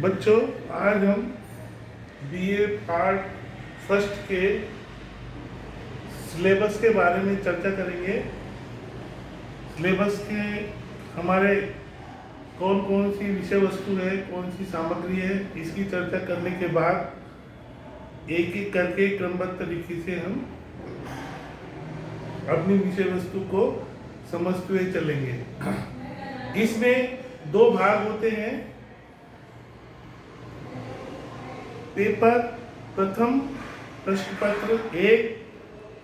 बच्चों, आज हम बीए पार्ट फर्स्ट के सिलेबस के बारे में चर्चा करेंगे। सिलेबस के हमारे कौन कौन सी विषय वस्तु है, कौन सी सामग्री है, इसकी चर्चा करने के बाद एक एक करके क्रमबद्ध तरीके से हम अपनी विषय वस्तु को समझते हुए चलेंगे। इसमें दो भाग होते हैं। पेपर प्रथम प्रश्न पत्र 1,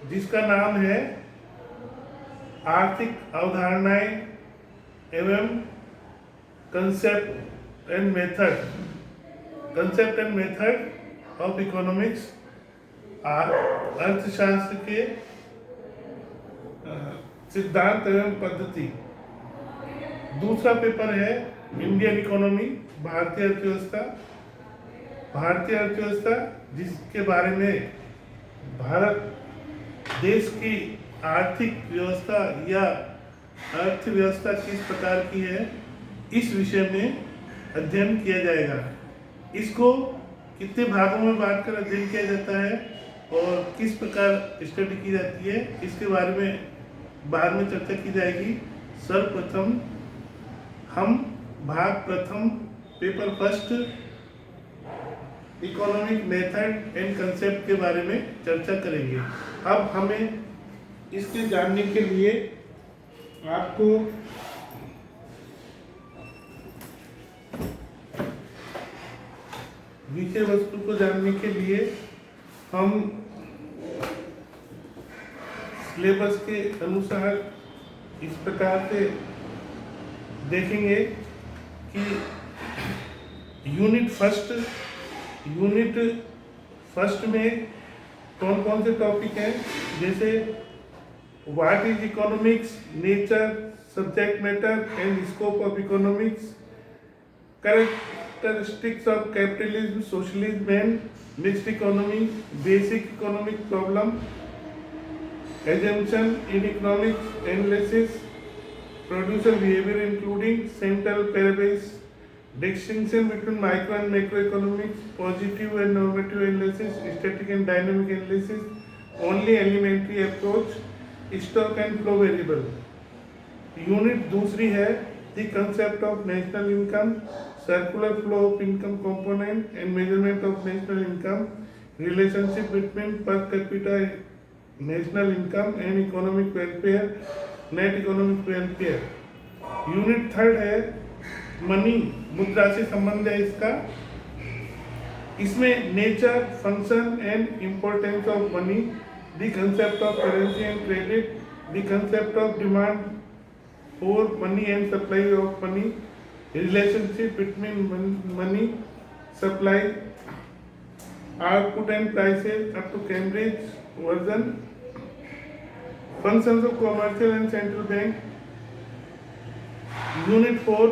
जिसका नाम है आर्थिक अवधारणाएं एवं concept and method of economics, अर्थशास्त्र के सिद्धांत एवं पद्धति। दूसरा पेपर है इंडियन इकोनॉमी, भारतीय अर्थव्यवस्था, जिसके बारे में भारत देश की आर्थिक व्यवस्था या अर्थव्यवस्था किस प्रकार की है, इस विषय में अध्ययन किया जाएगा। इसको कितने भागों में बांटकर अध्ययन किया जाता है और किस प्रकार स्टडी की जाती है, इसके बारे में बाद में चर्चा की जाएगी। सर्वप्रथम हम भाग प्रथम paper first economic method and concept के बारे में चर्चा करेंगे। अब हमें इसके जानने के लिए आपको विषय वस्तु को जानने के लिए हम सिलेबस के अनुसार इस प्रकार से देखेंगे कि यूनिट फर्स्ट में कौन कौन से टॉपिक हैं, जैसे what is economics, nature, subject matter and scope of economics, characteristics of capitalism, socialism and mixed economy, basic economic problem, assumption in economics analysis, producer behavior including central parables, distinction between micro and macroeconomics, positive and normative analysis, static and dynamic analysis, only elementary approach, stock and flow variable. Unit दूसरी है the concept of national income, circular flow of income component and measurement of national income, relationship between per capita national income and economic welfare, net economic welfare. Unit third है money, मुद्रा से संबंध है इसका। इसमें nature, function and importance of money, the concept of currency and credit, the concept of demand for money and supply of money, relationship between money supply, output and prices up to Cambridge version, functions of commercial and central bank. Unit 4,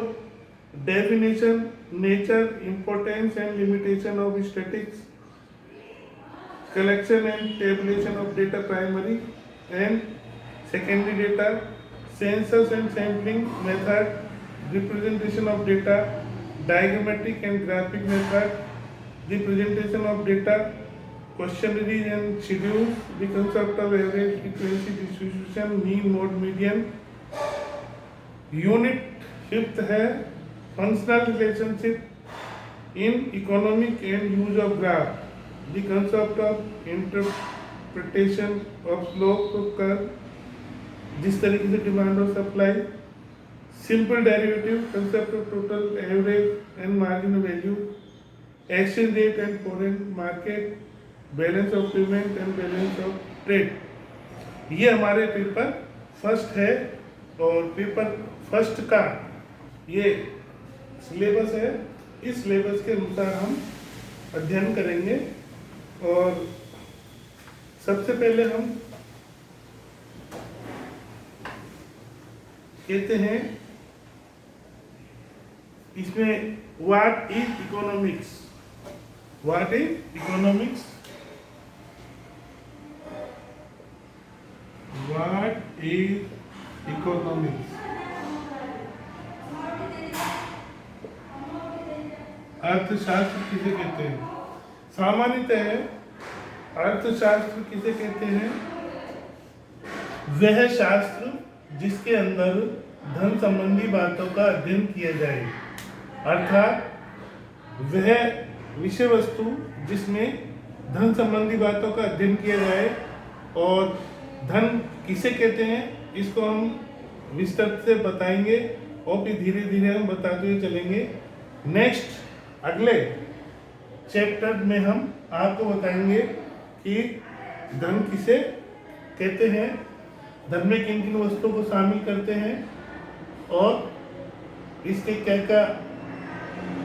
definition, nature, importance and limitation of statistics, collection and tabulation of data, primary and secondary data, census and sampling method, representation of data, diagrammatic and graphic method, the presentation of data, questionnaires and schedules, the concept of average frequency distribution, mean, mode, median. Unit fifth है functional relationship in economic and use of graph, the concept of interpretation of slope of curve, जिस तरीके से demand और supply, simple derivative, concept of total average and margin value, exchange rate and foreign market, balance of payment and balance of trade. ये हमारे paper first है और paper first का ये सिलेबस है। इस सिलेबस के अनुसार हम अध्ययन करेंगे और सबसे पहले हम कहते हैं इसमें what is economics. What is economics? What is economics? अर्थशास्त्र किसे कहते हैं? सामान्यतः अर्थशास्त्र किसे कहते हैं? वह शास्त्र जिसके अंदर धन संबंधी बातों का अध्ययन किया जाए, अर्थात वह विषय वस्तु जिसमें धन संबंधी बातों का अध्ययन किया जाए। और धन किसे कहते हैं इसको हम विस्तार से बताएंगे और फिर धीरे धीरे हम बताते हुए चलेंगे। नेक्स्ट अगले चैप्टर में हम आपको बताएंगे कि धन किसे कहते हैं, धन में किन किन वस्तुओं को शामिल करते हैं और इसके क्या क्या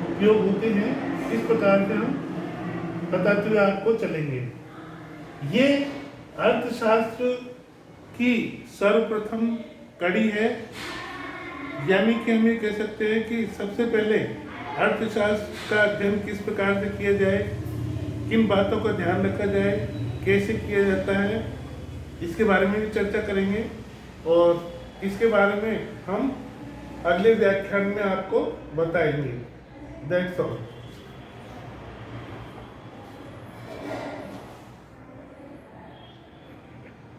उपयोग होते हैं। इस प्रकार से हम बताते हुए आपको चलेंगे। ये अर्थशास्त्र की सर्वप्रथम कड़ी है, यानी कि हम ये कह सकते हैं कि सबसे पहले अर्थशास्त्र का अध्ययन किस प्रकार से किया जाए, किन बातों का ध्यान रखा जाए, कैसे किया जाता है, इसके बारे में भी चर्चा करेंगे। और इसके बारे में हम अगले व्याख्यान में आपको बताएंगे। That's all.